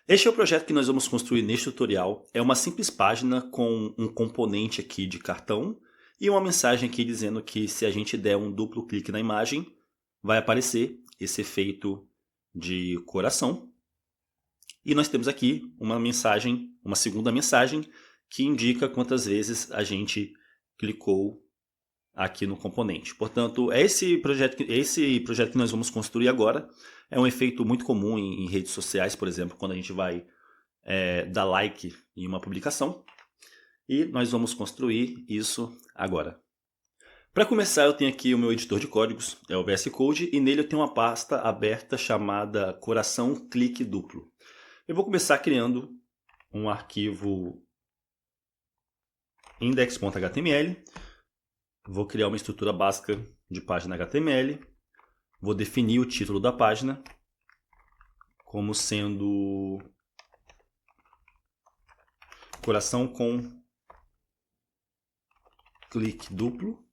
Este é o projeto que nós vamos construir neste tutorial. É uma simples página com um componente aqui de cartão e uma mensagem aqui dizendo que se a gente der um duplo clique na imagem, vai aparecer esse efeito de coração. E nós temos aqui uma mensagem, uma segunda mensagem, que indica quantas vezes a gente clicou aqui no componente. Portanto, esse projeto que nós vamos construir agora é um efeito muito comum em redes sociais, por exemplo, quando a gente vai dar like em uma publicação. E nós vamos construir isso agora. Para começar, eu tenho aqui o meu editor de códigos, é o VS Code, e nele eu tenho uma pasta aberta chamada coração clique duplo. Eu vou começar criando um arquivo index.html. Vou criar uma estrutura básica de página HTML. Vou definir o título da página como sendo coração com clique duplo.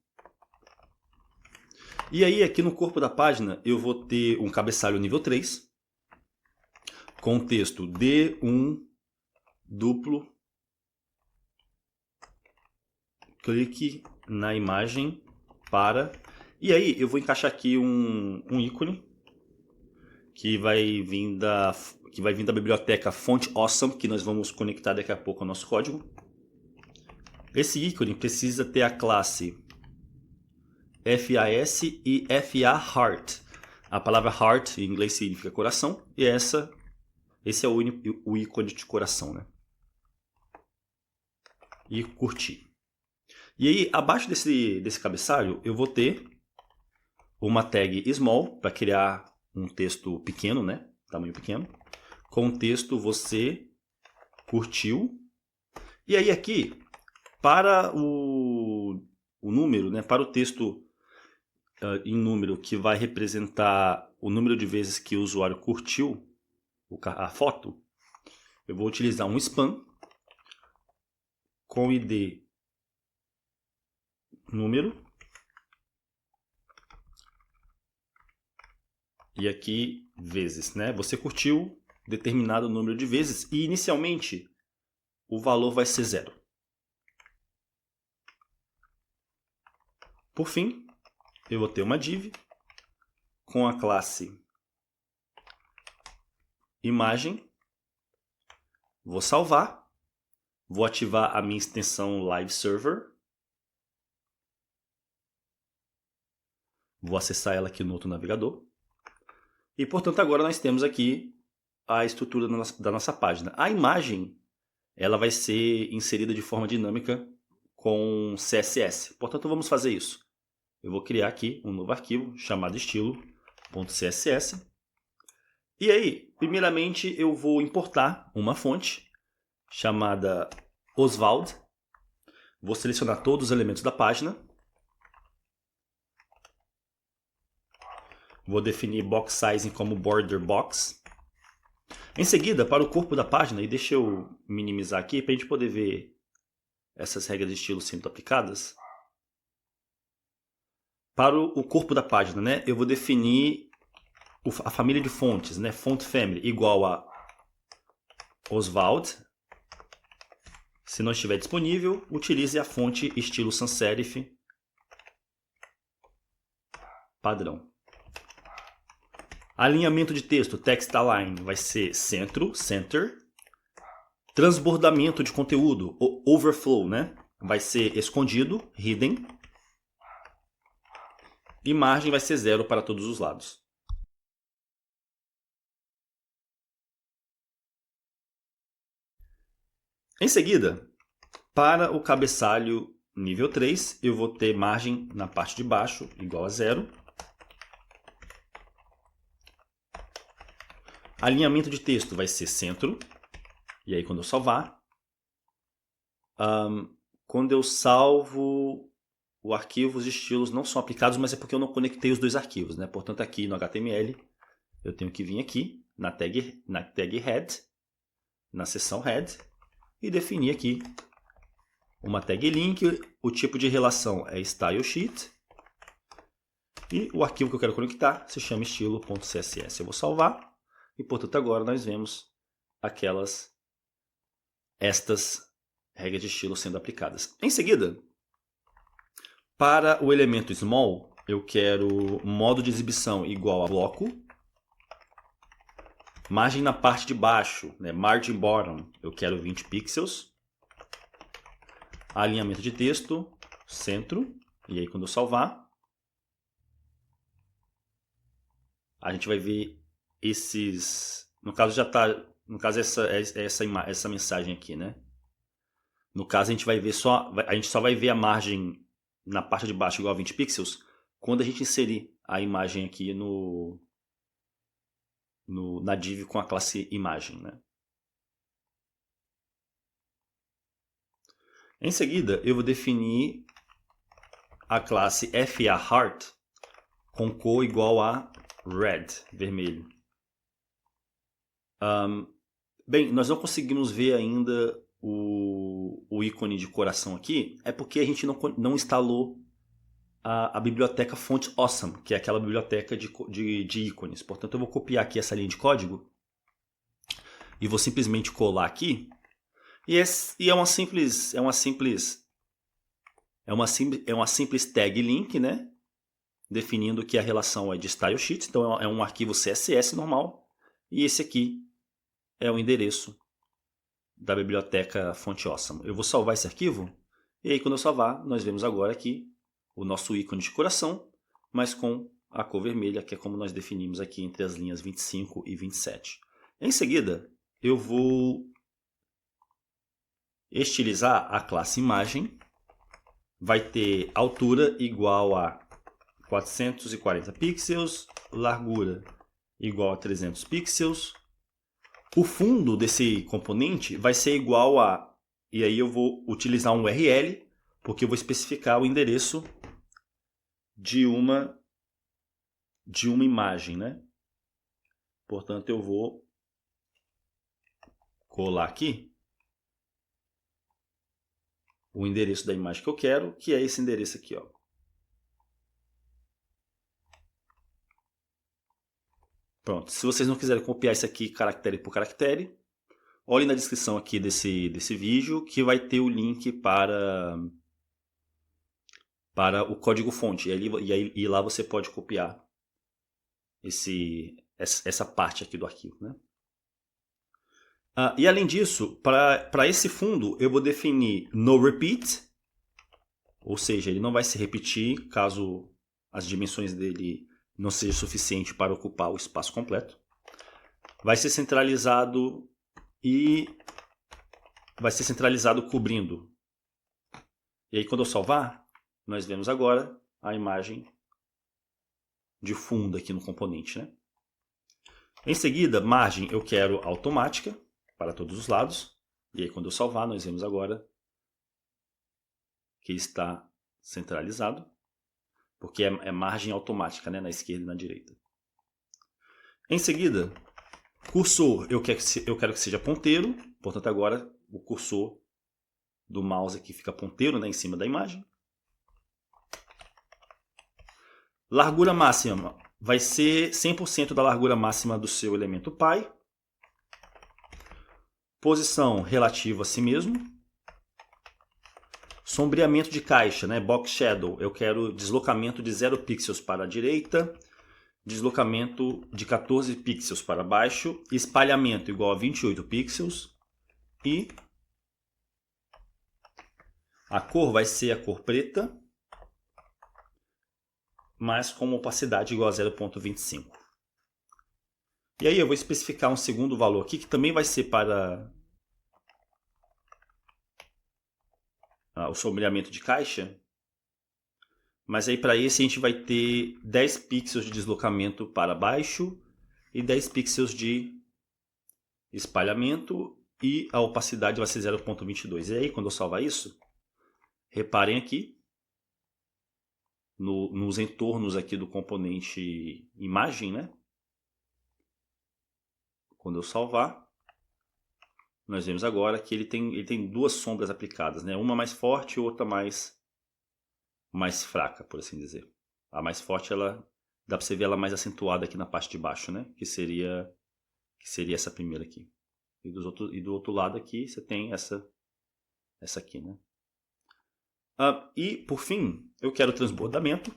E aí aqui no corpo da página eu vou ter um cabeçalho nível 3 com o texto D1 duplo clique na imagem para... E aí eu vou encaixar aqui um ícone que vai vir da biblioteca Font Awesome, que nós vamos conectar daqui a pouco ao nosso código. Esse ícone precisa ter a classe FAS e FA Heart. A palavra heart em inglês significa coração, e esse é o ícone de coração, né? E curtir. E aí, abaixo desse cabeçalho, eu vou ter uma tag small para criar um texto pequeno, né? Tamanho pequeno. Com o texto você curtiu. E aí aqui, para o número, né? Para o texto em número que vai representar o número de vezes que o usuário curtiu a foto, eu vou utilizar um span com id número e aqui vezes, né? Você curtiu determinado número de vezes e inicialmente o valor vai ser 0. Por fim, eu vou ter uma div com a classe imagem, vou salvar, vou ativar a minha extensão Live Server, vou acessar ela aqui no outro navegador. E, portanto, agora nós temos aqui a estrutura da nossa página. A imagem ela vai ser inserida de forma dinâmica com CSS. Portanto, vamos fazer isso. Eu vou criar aqui um novo arquivo chamado estilo.css. E aí, primeiramente, eu vou importar uma fonte chamada Oswald. Vou selecionar todos os elementos da página. Vou definir box sizing como border box. Em seguida, para o corpo da página, e deixa eu minimizar aqui para a gente poder ver essas regras de estilo sendo aplicadas. Para o corpo da página, né, eu vou definir a família de fontes, né, font family igual a Oswald. Se não estiver disponível, utilize a fonte estilo sans serif padrão. Alinhamento de texto, text align, vai ser centro, center. Transbordamento de conteúdo, overflow, né? Vai ser escondido, hidden. E margem vai ser 0 para todos os lados. Em seguida, para o cabeçalho nível 3, eu vou ter margem na parte de baixo igual a 0. Alinhamento de texto vai ser centro. E aí quando eu salvar, quando eu salvo o arquivo, os estilos não são aplicados, mas é porque eu não conectei os dois arquivos, né? Portanto, aqui no HTML, eu tenho que vir aqui na tag head, na seção head, e definir aqui uma tag link. O tipo de relação é style sheet. E o arquivo que eu quero conectar se chama estilo.css. Eu vou salvar. E, portanto, agora nós vemos estas regras de estilo sendo aplicadas. Em seguida, para o elemento small, eu quero modo de exibição igual a bloco. Margem na parte de baixo, né, margin bottom, eu quero 20 pixels. Alinhamento de texto, centro. E aí quando eu salvar, a gente vai ver esses... No caso já está... No caso essa mensagem aqui, né? No caso a gente vai ver só... A gente só vai ver a margem na parte de baixo igual a 20 pixels quando a gente inserir a imagem aqui na div com a classe imagem, né? Em seguida, eu vou definir a classe FAHeart com cor igual a red, vermelho. Bem, nós não conseguimos ver ainda o ícone de coração aqui, é porque a gente não instalou a biblioteca Font Awesome, que é aquela biblioteca de ícones. Portanto, eu vou copiar aqui essa linha de código e vou simplesmente colar aqui. E é uma simples tag link, né? Definindo que a relação é de style sheet, então é um arquivo CSS normal. E esse aqui é o endereço da biblioteca Font Awesome. Eu vou salvar esse arquivo e aí quando eu salvar, nós vemos agora aqui o nosso ícone de coração, mas com a cor vermelha, que é como nós definimos aqui entre as linhas 25 e 27. Em seguida, eu vou estilizar a classe imagem. Vai ter altura igual a 440 pixels, largura igual a 300 pixels. O fundo desse componente vai ser igual a... E aí eu vou utilizar um URL, porque eu vou especificar o endereço de uma imagem, né? Portanto, eu vou colar aqui o endereço da imagem que eu quero, que é esse endereço aqui, ó. Pronto. Se vocês não quiserem copiar isso aqui caractere por caractere, olhem na descrição aqui desse vídeo que vai ter o link para o código-fonte. E lá você pode copiar essa parte aqui do arquivo, né? E além disso, para esse fundo, eu vou definir no repeat, ou seja, ele não vai se repetir caso as dimensões dele não sejam suficientes para ocupar o espaço completo. Vai ser centralizado cobrindo. E aí quando eu salvar, nós vemos agora a imagem de fundo aqui no componente, né? Em seguida, margem eu quero automática para todos os lados. E aí quando eu salvar, nós vemos agora que está centralizado, porque é margem automática, né, na esquerda e na direita. Em seguida, cursor eu quero que seja ponteiro, portanto agora o cursor do mouse aqui fica ponteiro, né, em cima da imagem. Largura máxima vai ser 100% da largura máxima do seu elemento pi. Posição relativa a si mesmo. Sombreamento de caixa, né? Box Shadow, eu quero deslocamento de 0 pixels para a direita, deslocamento de 14 pixels para baixo, espalhamento igual a 28 pixels e a cor vai ser a cor preta, mas com uma opacidade igual a 0.25. E aí eu vou especificar um segundo valor aqui, que também vai ser para o sombreamento de caixa. Mas aí para esse a gente vai ter 10 pixels de deslocamento para baixo e 10 pixels de espalhamento e a opacidade vai ser 0.22. E aí quando eu salvar isso, reparem aqui nos entornos aqui do componente imagem, né? Quando eu salvar, nós vemos agora que ele tem duas sombras aplicadas, né? Uma mais forte e outra mais fraca, por assim dizer. A mais forte, dá para você ver ela mais acentuada aqui na parte de baixo, né? Que seria essa primeira aqui. E do outro lado aqui você tem essa aqui, né? E, por fim, eu quero transbordamento.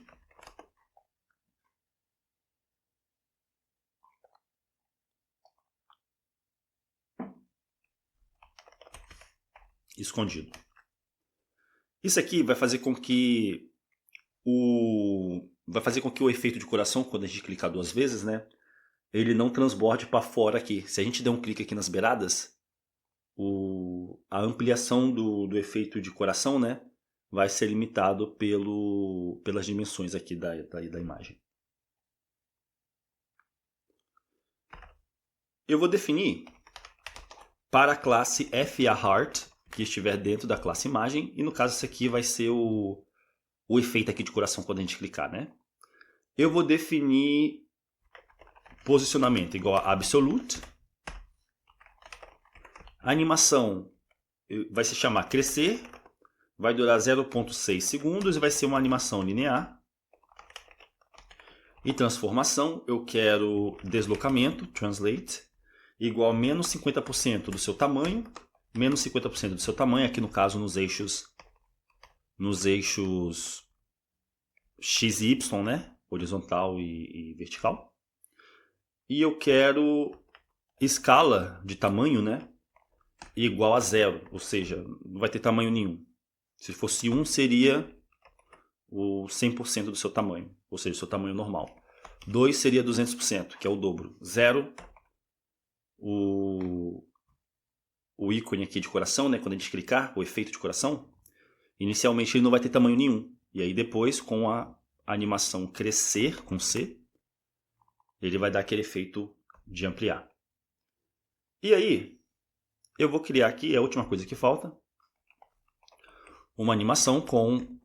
Escondido. Isso aqui vai fazer com que o efeito de coração, quando a gente clicar 2 vezes, né, ele não transborde para fora aqui. Se a gente der um clique aqui nas beiradas, a ampliação do efeito de coração, né, vai ser limitado pelas dimensões aqui da imagem. Eu vou definir para a classe FAHeart, que estiver dentro da classe imagem, e no caso isso aqui vai ser o efeito aqui de coração quando a gente clicar, né? Eu vou definir posicionamento igual a absolute. A animação vai se chamar crescer, vai durar 0,6 segundos e vai ser uma animação linear. E transformação, eu quero deslocamento, translate, igual a menos 50% do seu tamanho, menos 50% do seu tamanho, aqui no caso nos eixos X e Y, né? Horizontal e vertical. E eu quero escala de tamanho, né? Igual a 0, ou seja, não vai ter tamanho nenhum. Se fosse 1, seria o 100% do seu tamanho, ou seja, o seu tamanho normal. 2 seria 200%, que é o dobro. 0, o ícone aqui de coração, né? Quando a gente clicar, o efeito de coração, inicialmente ele não vai ter tamanho nenhum. E aí depois, com a animação crescer, com C, ele vai dar aquele efeito de ampliar. E aí, eu vou criar aqui, a última coisa que falta, uma animação com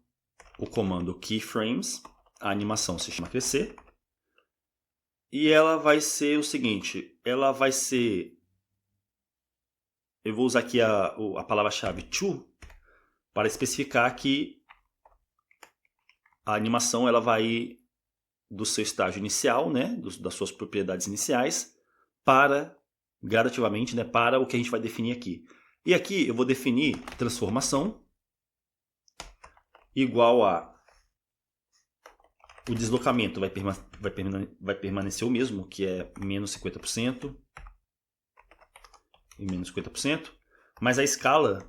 o comando keyframes. A animação se chama crescer. E ela vai ser o seguinte, ela vai ser... Eu vou usar aqui a palavra-chave to para especificar que a animação ela vai do seu estágio inicial, né, das suas propriedades iniciais, para gradativamente, né, para o que a gente vai definir aqui. E aqui eu vou definir transformação igual a o deslocamento vai permanecer o mesmo, que é menos 50% e menos 50%, mas a escala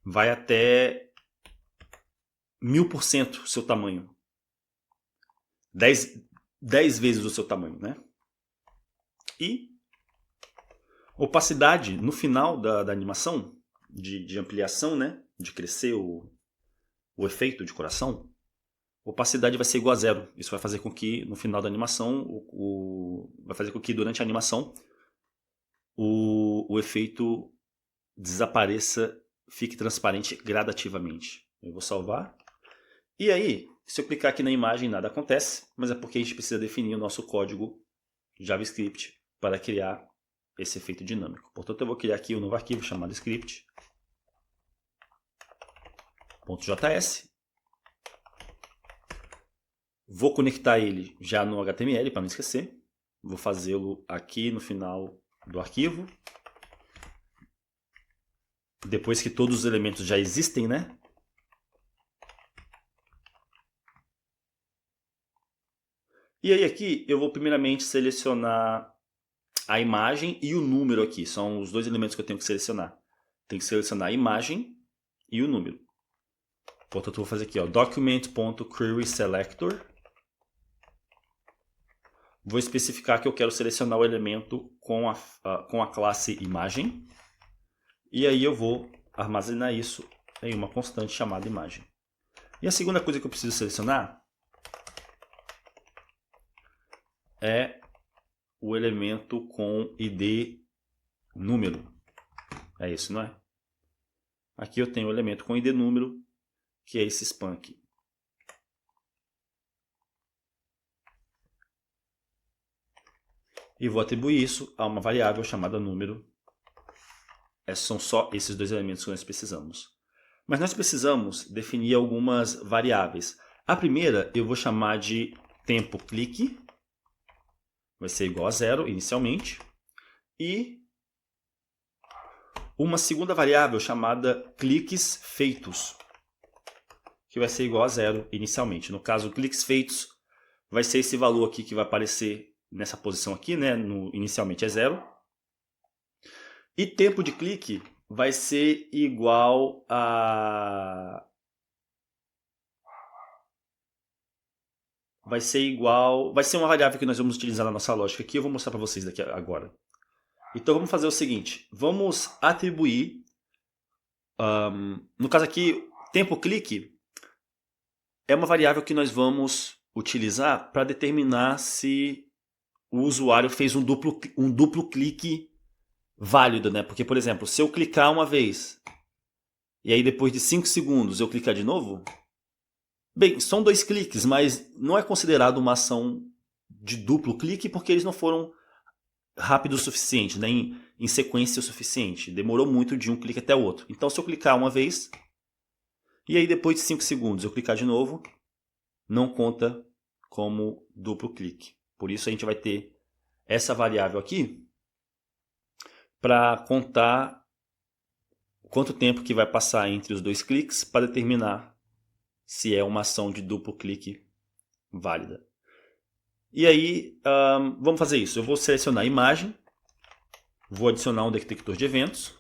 vai até 1000% seu tamanho. 10 vezes o seu tamanho, né? E opacidade no final da animação, de ampliação, né? De crescer o efeito de coração, opacidade vai ser igual a 0. Isso vai fazer com que no final da animação, vai fazer com que durante a animação o efeito desapareça, fique transparente gradativamente. Eu vou salvar. E aí, se eu clicar aqui na imagem, nada acontece, mas é porque a gente precisa definir o nosso código JavaScript para criar esse efeito dinâmico. Portanto, eu vou criar aqui um novo arquivo chamado script.js. Vou conectar ele já no HTML para não esquecer. Vou fazê-lo aqui no final do arquivo. Depois que todos os elementos já existem, né? E aí aqui eu vou primeiramente selecionar a imagem e o número aqui. São os dois elementos que eu tenho que selecionar. Tem que selecionar a imagem e o número. Portanto, eu vou fazer aqui, ó, document.querySelector. Vou especificar que eu quero selecionar o elemento com a classe imagem. E aí eu vou armazenar isso em uma constante chamada imagem. E a segunda coisa que eu preciso selecionar é o elemento com ID número. É isso, não é? Aqui eu tenho o elemento com ID número, que é esse span aqui. E vou atribuir isso a uma variável chamada número. São só esses dois elementos que nós precisamos. Mas nós precisamos definir algumas variáveis. A primeira eu vou chamar de tempo clique. Vai ser igual a 0 inicialmente. E uma segunda variável chamada cliques feitos, que vai ser igual a 0 inicialmente. No caso, cliques feitos vai ser esse valor aqui que vai aparecer nessa posição aqui, né? Inicialmente é 0. E tempo de clique vai ser igual a... Vai ser uma variável que nós vamos utilizar na nossa lógica aqui. Eu vou mostrar para vocês daqui agora. Então vamos fazer o seguinte. Vamos atribuir... no caso aqui, tempo clique é uma variável que nós vamos utilizar para determinar se o usuário fez um duplo clique válido, né? Porque, por exemplo, se eu clicar uma vez e aí depois de 5 segundos eu clicar de novo, bem, são 2 cliques, mas não é considerado uma ação de duplo clique porque eles não foram rápidos o suficiente, né? Em sequência o suficiente. Demorou muito de um clique até o outro. Então, se eu clicar uma vez e aí depois de 5 segundos eu clicar de novo, não conta como duplo clique. Por isso a gente vai ter essa variável aqui para contar quanto tempo que vai passar entre os 2 cliques para determinar se é uma ação de duplo clique válida. E aí, vamos fazer isso. Eu vou selecionar a imagem, vou adicionar um detector de eventos.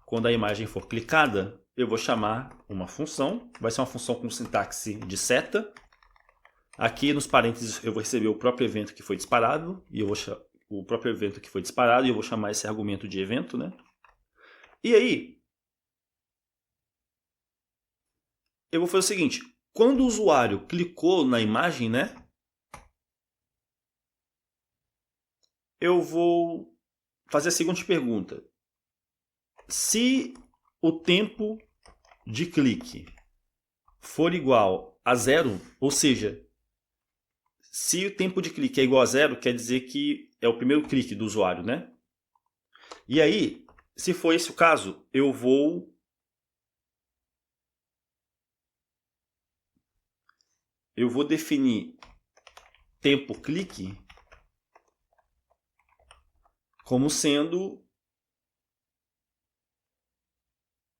Quando a imagem for clicada, eu vou chamar uma função. Vai ser uma função com sintaxe de seta. Aqui nos parênteses eu vou receber o próprio evento que foi disparado. E eu vou chamar esse argumento de evento, né? E aí, eu vou fazer o seguinte. Quando o usuário clicou na imagem, né? Eu vou fazer a seguinte pergunta. Se o tempo de clique for igual a 0, ou seja, se o tempo de clique é igual a 0, quer dizer que é o primeiro clique do usuário, né? E aí, se for esse o caso, eu vou definir tempo clique como sendo...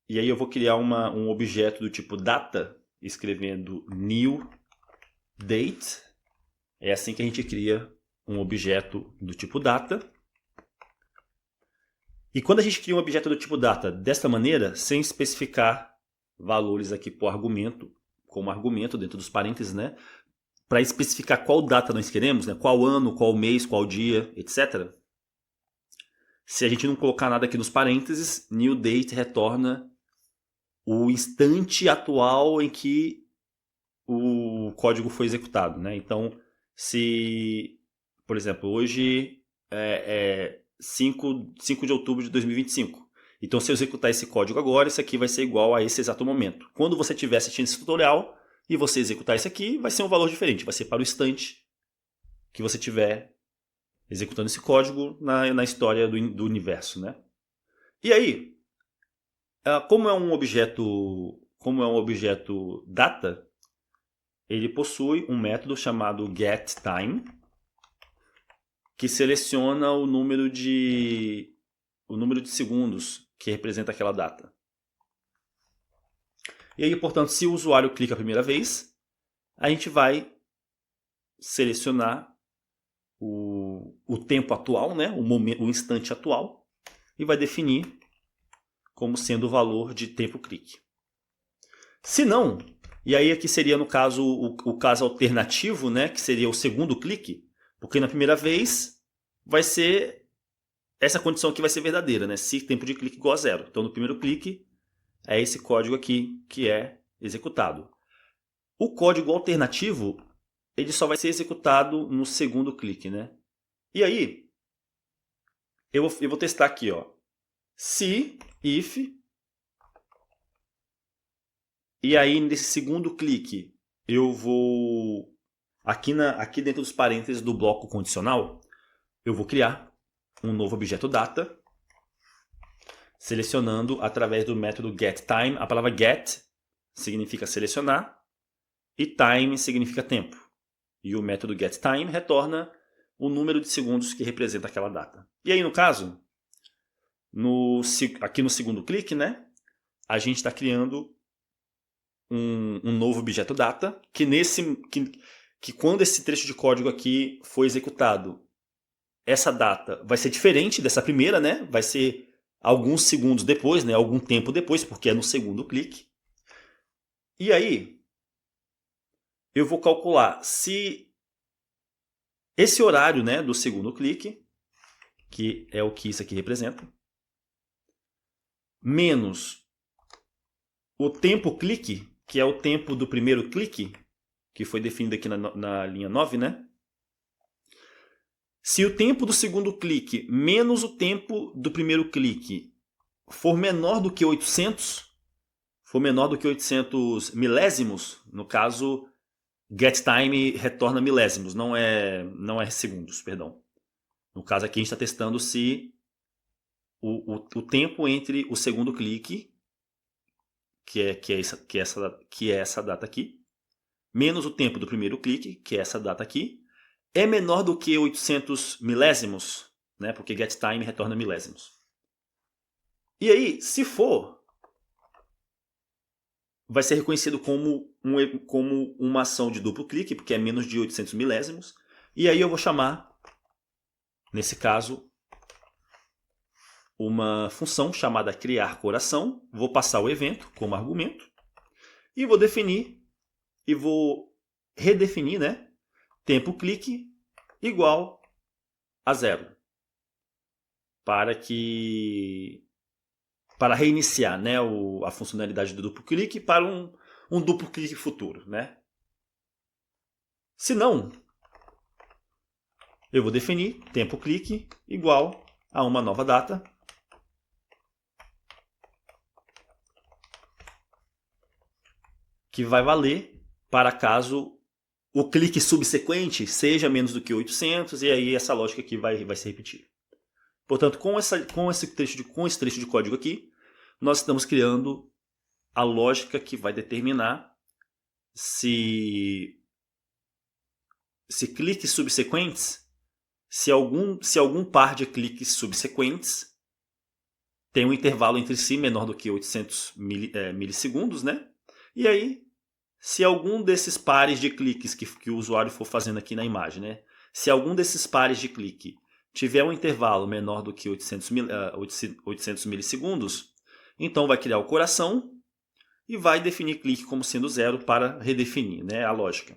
E aí eu vou criar um objeto do tipo data, escrevendo new date. É assim que a gente cria um objeto do tipo data. E quando a gente cria um objeto do tipo data desta maneira, sem especificar valores aqui por argumento, como argumento dentro dos parênteses, né? Para especificar qual data nós queremos, né? Qual ano, qual mês, qual dia, etc. Se a gente não colocar nada aqui nos parênteses, new date retorna o instante atual em que o código foi executado, né? Então, se, por exemplo, hoje é 5 de outubro de 2025. Então, se eu executar esse código agora, isso aqui vai ser igual a esse exato momento. Quando você estiver assistindo esse tutorial e você executar isso aqui, vai ser um valor diferente. Vai ser para o instante que você estiver executando esse código na história do universo, né? E aí, como é um objeto data, ele possui um método chamado getTime, que seleciona o número de segundos que representa aquela data. E aí, portanto, se o usuário clica a primeira vez, a gente vai selecionar o tempo atual, né? o instante atual, e vai definir como sendo o valor de tempo clique. Se não, e aí aqui seria no caso o caso alternativo, né, que seria o segundo clique, porque na primeira vez vai ser essa condição aqui vai ser verdadeira, né, se tempo de clique igual a 0. Então no primeiro clique é esse código aqui que é executado. O código alternativo ele só vai ser executado no segundo clique, né? E aí eu vou testar aqui, ó. Se if e aí nesse segundo clique eu vou aqui dentro dos parênteses do bloco condicional eu vou criar um novo objeto data selecionando através do método getTime. A palavra get significa selecionar e time significa tempo. E o método getTime retorna o número de segundos que representa aquela data. E aí no caso Aqui no segundo clique, né, a gente está criando um novo objeto data, que quando esse trecho de código aqui for executado, essa data vai ser diferente dessa primeira, né? Vai ser alguns segundos depois, né? Algum tempo depois, porque é no segundo clique. E aí, eu vou calcular se esse horário, né, do segundo clique, que é o que isso aqui representa, menos o tempo clique, que é o tempo do primeiro clique, que foi definido aqui na linha 9, né? Se o tempo do segundo clique menos o tempo do primeiro clique for menor do que 800, for menor do que 800 milésimos, no caso, getTime retorna milésimos, não é segundos, perdão. No caso aqui a gente está testando se o tempo entre o segundo clique, que é essa data aqui, menos o tempo do primeiro clique, que é essa data aqui, é menor do que 800 milésimos, né? Porque getTime retorna milésimos. E aí, se for, vai ser reconhecido como uma ação de duplo clique, porque é menos de 800 milésimos. E aí eu vou chamar, nesse caso, uma função chamada criar coração. Vou passar o evento como argumento. E vou definir, e vou redefinir, né? Tempo clique igual a 0. Para reiniciar, né, a funcionalidade do duplo clique para um duplo clique futuro, né? Se não, eu vou definir tempo clique igual a uma nova data que vai valer para caso o clique subsequente seja menos do que 800, e aí essa lógica aqui vai se repetir. Portanto, com esse trecho de código aqui, nós estamos criando a lógica que vai determinar se cliques subsequentes, se algum par de cliques subsequentes tem um intervalo entre si menor do que 800 milissegundos, né? E aí, se algum desses pares de cliques que o usuário for fazendo aqui na imagem, né? Se algum desses pares de clique tiver um intervalo menor do que 800 milissegundos, então vai criar o coração e vai definir clique como sendo 0 para redefinir, né, a lógica.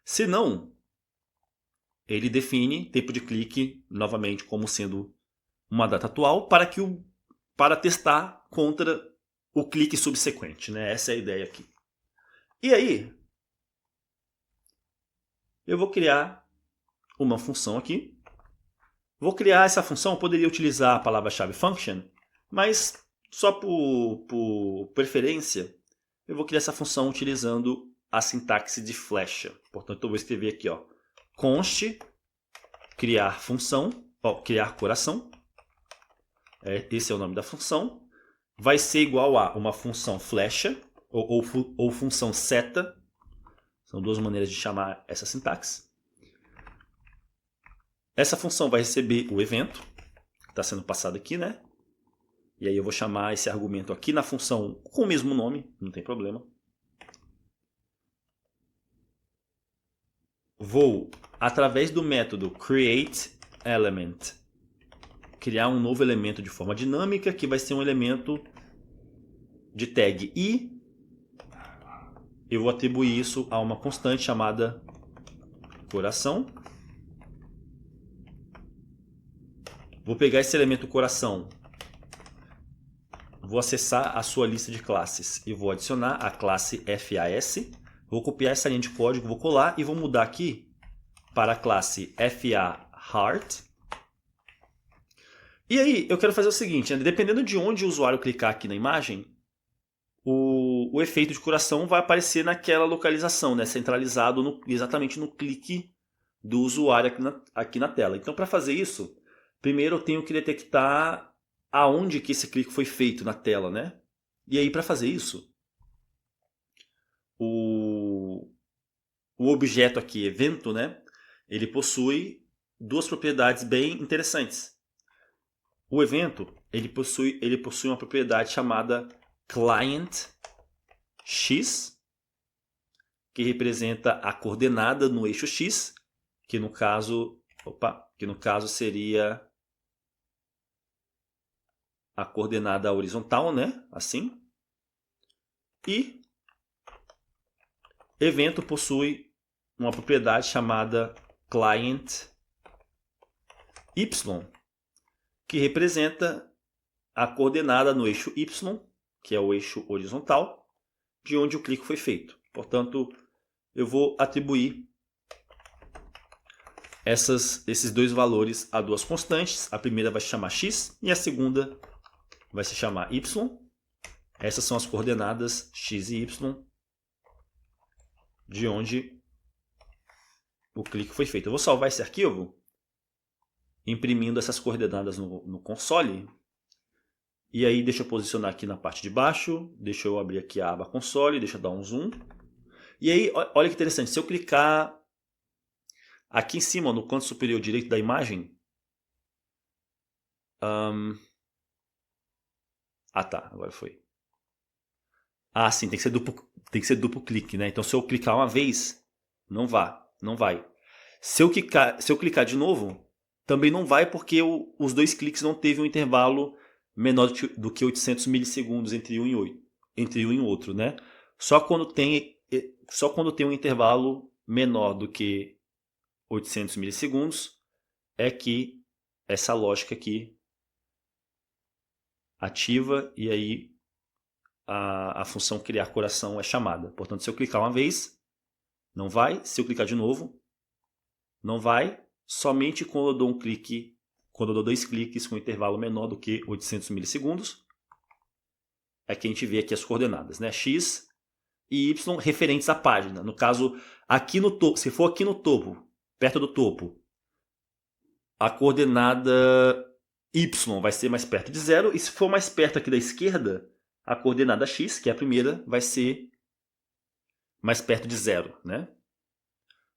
Se não, ele define tempo de clique novamente como sendo uma data atual para testar contra o clique subsequente, né? Essa é a ideia aqui. E aí, eu vou criar uma função aqui. Vou criar essa função, eu poderia utilizar a palavra-chave function, mas só por preferência, eu vou criar essa função utilizando a sintaxe de flecha. Portanto, eu vou escrever aqui, ó, const criar função, criar coração. Esse é o nome da função. Vai ser igual a uma função flecha ou função seta. São duas maneiras de chamar essa sintaxe. Essa função vai receber o evento que está sendo passado aqui, né? E aí eu vou chamar esse argumento aqui na função com o mesmo nome, não tem problema. Vou, através do método createElement, criar um novo elemento de forma dinâmica, que vai ser um elemento de tag i. Eu vou atribuir isso a uma constante chamada coração. Vou pegar esse elemento coração, vou acessar a sua lista de classes e vou adicionar a classe FAS. Vou copiar essa linha de código, vou colar e vou mudar aqui para a classe FAHeart. E aí, eu quero fazer o seguinte, né? Dependendo de onde o usuário clicar aqui na imagem, o efeito de coração vai aparecer naquela localização, né? Centralizado exatamente no clique do usuário aqui na tela. Então, para fazer isso, primeiro eu tenho que detectar aonde que esse clique foi feito na tela, né? E aí, para fazer isso, o objeto aqui, evento, né? Ele possui duas propriedades bem interessantes. O evento, ele possui uma propriedade chamada client x, que representa a coordenada no eixo x, que no caso seria a coordenada horizontal, né? Assim. E evento possui uma propriedade chamada client y, que representa a coordenada no eixo y, que é o eixo horizontal, de onde o clique foi feito. Portanto, eu vou atribuir esses dois valores a duas constantes. A primeira vai se chamar x e a segunda vai se chamar y. Essas são as coordenadas x e y de onde o clique foi feito. Eu vou salvar esse arquivo imprimindo essas coordenadas no console. E aí deixa eu posicionar aqui na parte de baixo. Deixa eu abrir aqui a aba console. Deixa eu dar um zoom. E aí, olha que interessante. Se eu clicar aqui em cima, no canto superior direito da imagem. Ah tá, agora foi. Ah sim, tem que ser duplo clique, né? Então se eu clicar uma vez, não vai. Se eu clicar de novo, também não vai, porque os dois cliques não teve um intervalo menor do que 800 milissegundos entre um e outro, né? Só quando tem um intervalo menor do que 800 milissegundos é que essa lógica aqui ativa e aí a função criar coração é chamada. Portanto, se eu clicar uma vez, não vai. Se eu clicar de novo, não vai. Somente quando eu dou dois cliques com intervalo menor do que 800 milissegundos, é que a gente vê aqui as coordenadas, né? X e Y referentes à página. No caso, aqui no topo, se for aqui no topo, perto do topo, a coordenada Y vai ser mais perto de zero. E se for mais perto aqui da esquerda, a coordenada X, que é a primeira, vai ser mais perto de zero, né?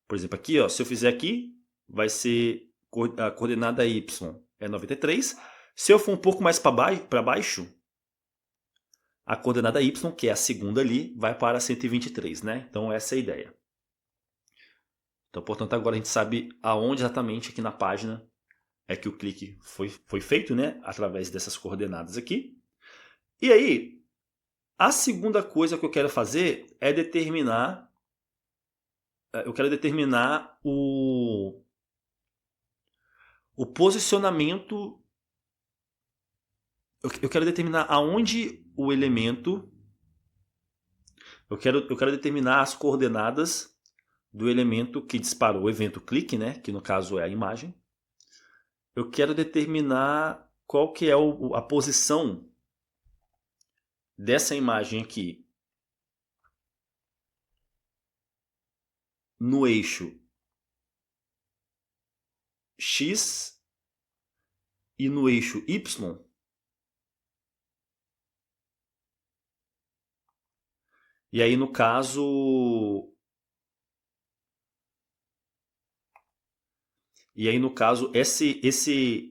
Por exemplo, aqui, ó, se eu fizer aqui, vai ser a coordenada Y é 93. Se eu for um pouco mais para baixo, a coordenada Y, que é a segunda ali, vai para 123, né? Então essa é a ideia. Então, portanto, agora a gente sabe aonde exatamente aqui na página é que o clique foi feito, né? Através dessas coordenadas aqui. E aí, a segunda coisa que eu quero fazer é determinar o posicionamento. Eu quero determinar aonde o elemento. Eu quero determinar as coordenadas do elemento que disparou o evento clique, né? Que no caso é a imagem. Eu quero determinar qual que é a posição dessa imagem aqui no eixo X e no eixo Y. E aí no caso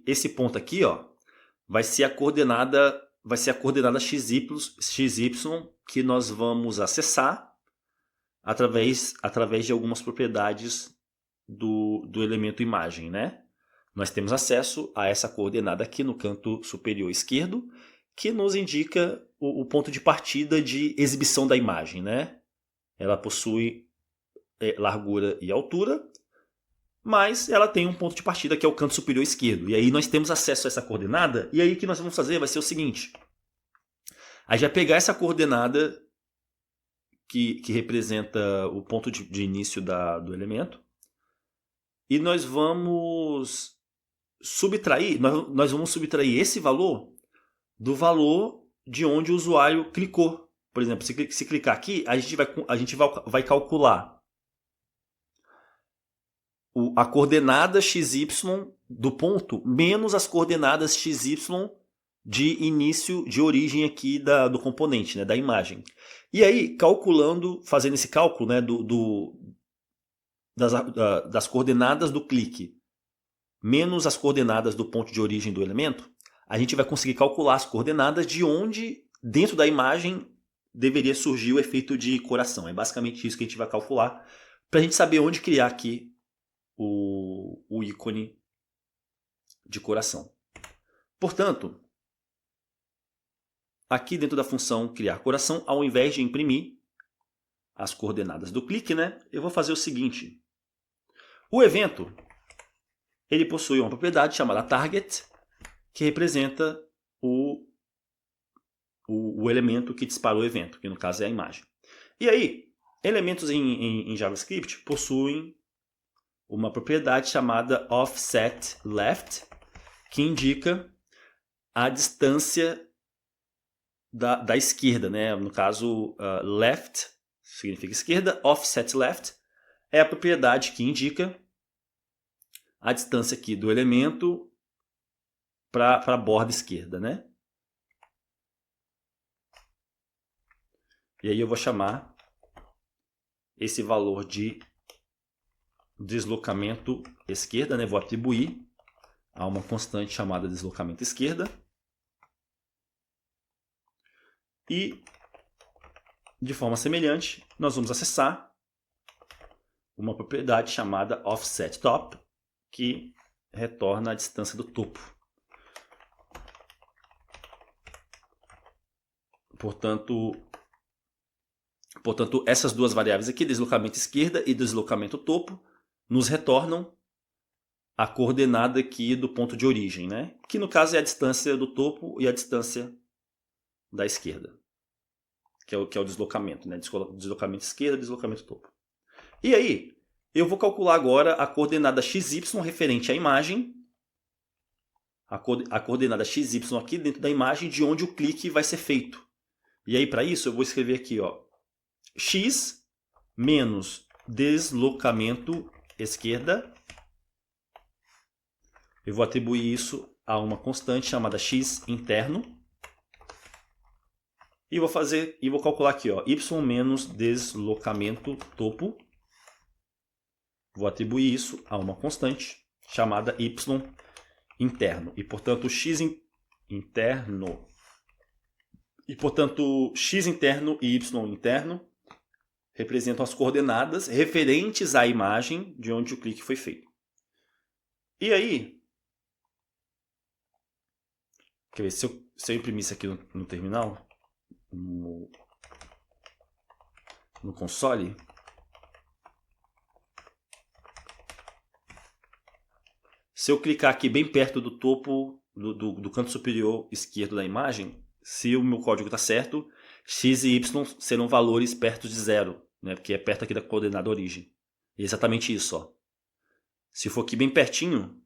esse ponto aqui, ó, vai ser a coordenada XY que nós vamos acessar através de algumas propriedades do elemento imagem, né? Nós temos acesso a essa coordenada aqui no canto superior esquerdo, que nos indica o ponto de partida de exibição da imagem, né? Ela possui largura e altura, mas ela tem um ponto de partida que é o canto superior esquerdo. E aí nós temos acesso a essa coordenada, e aí o que nós vamos fazer vai ser o seguinte. A gente vai pegar essa coordenada que representa o ponto de início do elemento, e nós vamos subtrair esse valor do valor de onde o usuário clicou. Por exemplo, se clicar aqui, a gente vai calcular a coordenada XY do ponto menos as coordenadas XY de início, de origem aqui do componente, né, da imagem. E aí, fazendo esse cálculo, né, das coordenadas do clique menos as coordenadas do ponto de origem do elemento, a gente vai conseguir calcular as coordenadas de onde, dentro da imagem, deveria surgir o efeito de coração. É basicamente isso que a gente vai calcular para a gente saber onde criar aqui o ícone de coração. Portanto, aqui dentro da função criar coração, ao invés de imprimir as coordenadas do clique, né, eu vou fazer o seguinte. O evento ele possui uma propriedade chamada target, que representa o elemento que disparou o evento, que no caso é a imagem. E aí, elementos em JavaScript possuem uma propriedade chamada offsetLeft, que indica a distância da esquerda, né? No caso, left significa esquerda, offsetLeft é a propriedade que indica a distância aqui do elemento para a borda esquerda, né? E aí eu vou chamar esse valor de deslocamento esquerda, né? Vou atribuir a uma constante chamada deslocamento esquerda. E, de forma semelhante, nós vamos acessar uma propriedade chamada offsetTop, que retorna a distância do topo. Portanto, essas duas variáveis aqui, deslocamento esquerda e deslocamento topo, nos retornam a coordenada aqui do ponto de origem, né? Que no caso é a distância do topo e a distância da esquerda, que é o deslocamento, né? Deslocamento esquerda, deslocamento topo. E aí, eu vou calcular agora a coordenada xy referente à imagem, a coordenada xy aqui dentro da imagem de onde o clique vai ser feito. E aí, para isso, eu vou escrever aqui, ó, x menos deslocamento esquerda. Eu vou atribuir isso a uma constante chamada x interno. E vou calcular aqui, ó, y menos deslocamento topo. Vou atribuir isso a uma constante chamada y interno. E, portanto, x interno e y interno representam as coordenadas referentes à imagem de onde o clique foi feito. E aí, quer ver, se eu imprimisse aqui no terminal, no console, se eu clicar aqui bem perto do topo do canto superior esquerdo da imagem, se o meu código está certo, x e y serão valores perto de zero, né? Porque é perto aqui da coordenada origem. E é exatamente isso, ó. Se for aqui bem pertinho,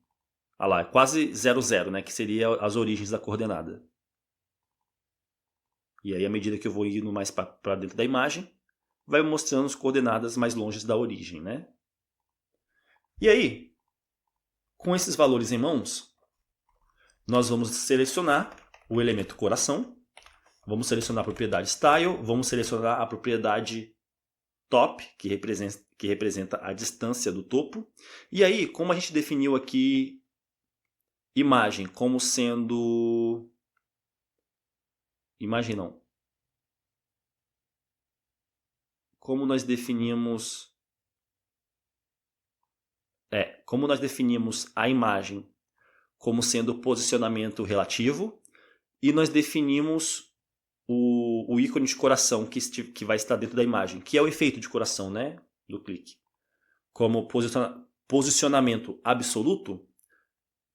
olha lá, é quase 0, 0, né? Que seria as origens da coordenada. E aí, à medida que eu vou indo mais para dentro da imagem, vai mostrando as coordenadas mais longe da origem, né? E aí, com esses valores em mãos, nós vamos selecionar o elemento coração, vamos selecionar a propriedade style, vamos selecionar a propriedade top, que representa a distância do topo. E aí, como a gente definiu aqui imagem como sendo... Imagem não. Como nós definimos a imagem como sendo posicionamento relativo, e nós definimos o ícone de coração que vai estar dentro da imagem, que é o efeito de coração, né, do clique, como posicionamento absoluto,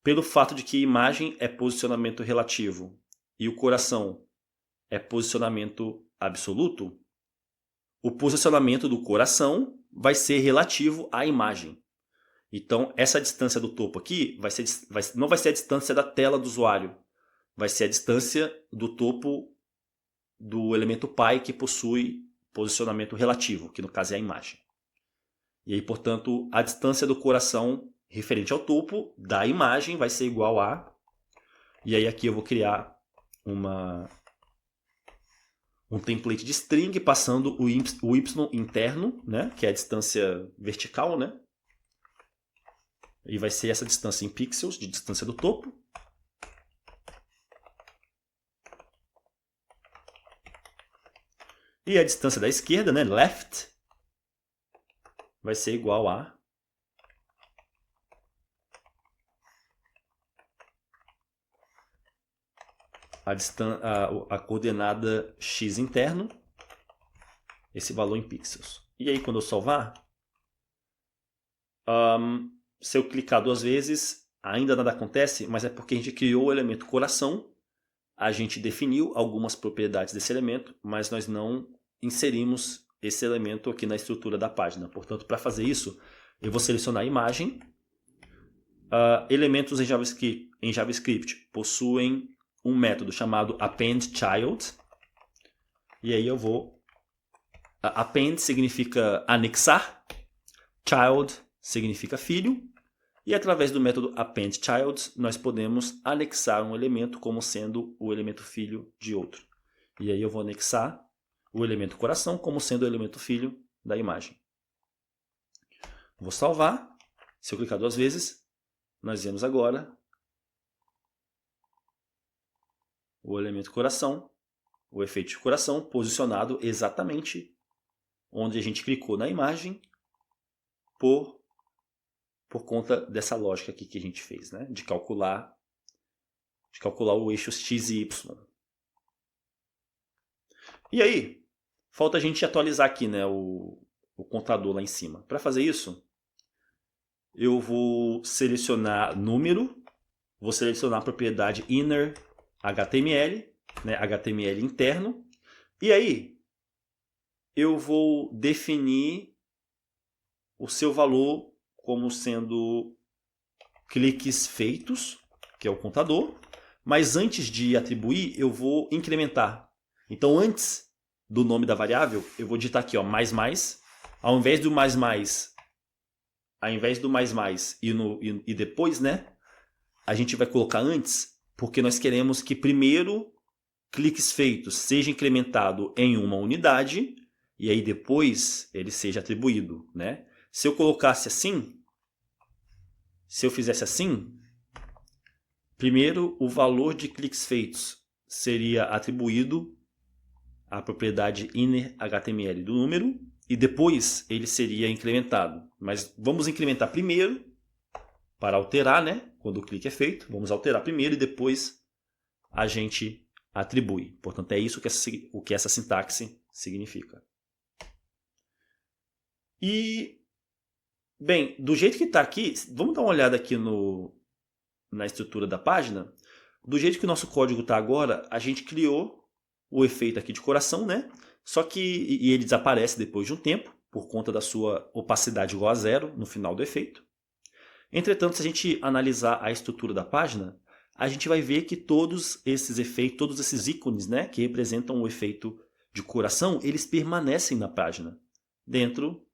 pelo fato de que imagem é posicionamento relativo e o coração é posicionamento absoluto, o posicionamento do coração vai ser relativo à imagem. Então, essa distância do topo aqui não vai ser a distância da tela do usuário, vai ser a distância do topo do elemento pi que possui posicionamento relativo, que no caso é a imagem. E aí, portanto, a distância do coração referente ao topo da imagem vai ser igual a... E aí aqui eu vou criar um template de string passando o y interno, né, que é a distância vertical, né? E vai ser essa distância em pixels de distância do topo. E a distância da esquerda, né, left, vai ser igual a coordenada x interno, esse valor em pixels. E aí, quando eu salvar, se eu clicar 2 vezes, ainda nada acontece, mas é porque a gente criou o elemento coração, a gente definiu algumas propriedades desse elemento, mas nós não inserimos esse elemento aqui na estrutura da página. Portanto, para fazer isso, eu vou selecionar a imagem. Elementos em JavaScript possuem um método chamado appendChild. E aí eu vou... Append significa anexar, child significa filho. E através do método appendChild, nós podemos anexar um elemento como sendo o elemento filho de outro. E aí eu vou anexar o elemento coração como sendo o elemento filho da imagem. Vou salvar. Se eu clicar 2 vezes, nós vemos agora o elemento coração, o efeito de coração, posicionado exatamente onde a gente clicou na imagem por conta dessa lógica aqui que a gente fez, né? de calcular o eixo x e y. E aí, falta a gente atualizar aqui, né, o contador lá em cima. Para fazer isso, eu vou selecionar número, vou selecionar a propriedade inner HTML, né, HTML interno, e aí eu vou definir o seu valor como sendo cliques feitos, que é o contador, mas antes de atribuir, eu vou incrementar. Então, antes do nome da variável, eu vou digitar aqui, ó, mais, ao invés do mais e depois, né, a gente vai colocar antes, porque nós queremos que primeiro cliques feitos seja incrementado em uma unidade e aí depois ele seja atribuído, né? Se eu colocasse assim, se eu fizesse assim, primeiro o valor de cliques feitos seria atribuído à propriedade inner HTML do número e depois ele seria incrementado. Mas vamos incrementar primeiro para alterar, né? Quando o clique é feito, vamos alterar primeiro e depois a gente atribui. Portanto, é isso que essa sintaxe significa. E, bem, do jeito que está aqui, vamos dar uma olhada aqui na estrutura da página. Do jeito que o nosso código está agora, a gente criou o efeito aqui de coração, né? Só que ele desaparece depois de um tempo, por conta da sua opacidade igual a 0 no final do efeito. Entretanto, se a gente analisar a estrutura da página, a gente vai ver que todos esses efeitos, todos esses ícones, né, que representam o efeito de coração, eles permanecem na página, dentro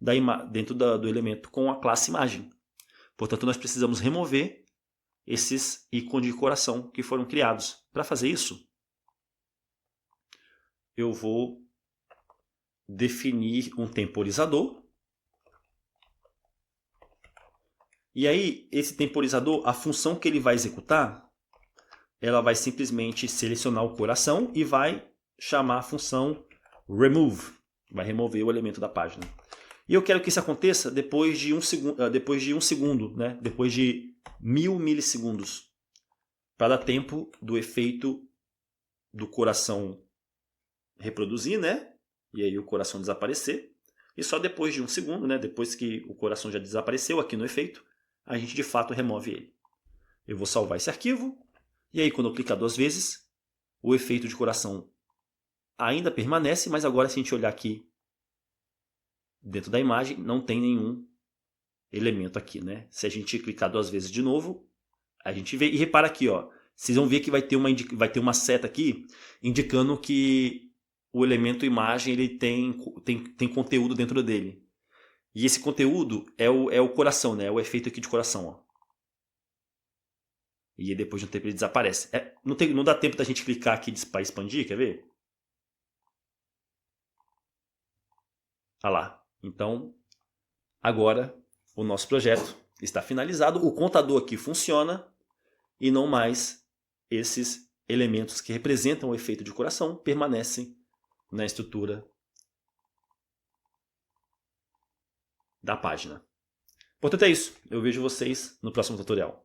do elemento com a classe imagem. Portanto, nós precisamos remover esses ícones de coração que foram criados. Para fazer isso, eu vou definir um temporizador. E aí, esse temporizador, a função que ele vai executar, ela vai simplesmente selecionar o coração e vai chamar a função remove. Vai remover o elemento da página. E eu quero que isso aconteça depois de um segundo, né? Depois de 1000 milissegundos. Para dar tempo do efeito do coração reproduzir, né? E aí o coração desaparecer. E só depois de 1 segundo, né? Depois que o coração já desapareceu aqui no efeito, a gente de fato remove ele. Eu vou salvar esse arquivo. E aí quando eu clicar 2 vezes, o efeito de coração ainda permanece, mas agora se a gente olhar aqui dentro da imagem, não tem nenhum elemento aqui, né? Se a gente clicar 2 vezes de novo, a gente vê. E repara aqui, ó, vocês vão ver que vai ter uma seta aqui indicando que o elemento imagem ele tem conteúdo dentro dele. E esse conteúdo é o coração, né? É o efeito aqui de coração, ó. E depois de um tempo ele desaparece. Não dá tempo da gente clicar aqui para expandir, quer ver? Olha lá. Então, agora o nosso projeto está finalizado. O contador aqui funciona e não mais esses elementos que representam o efeito de coração permanecem na estrutura da página. Portanto é isso. Eu vejo vocês no próximo tutorial.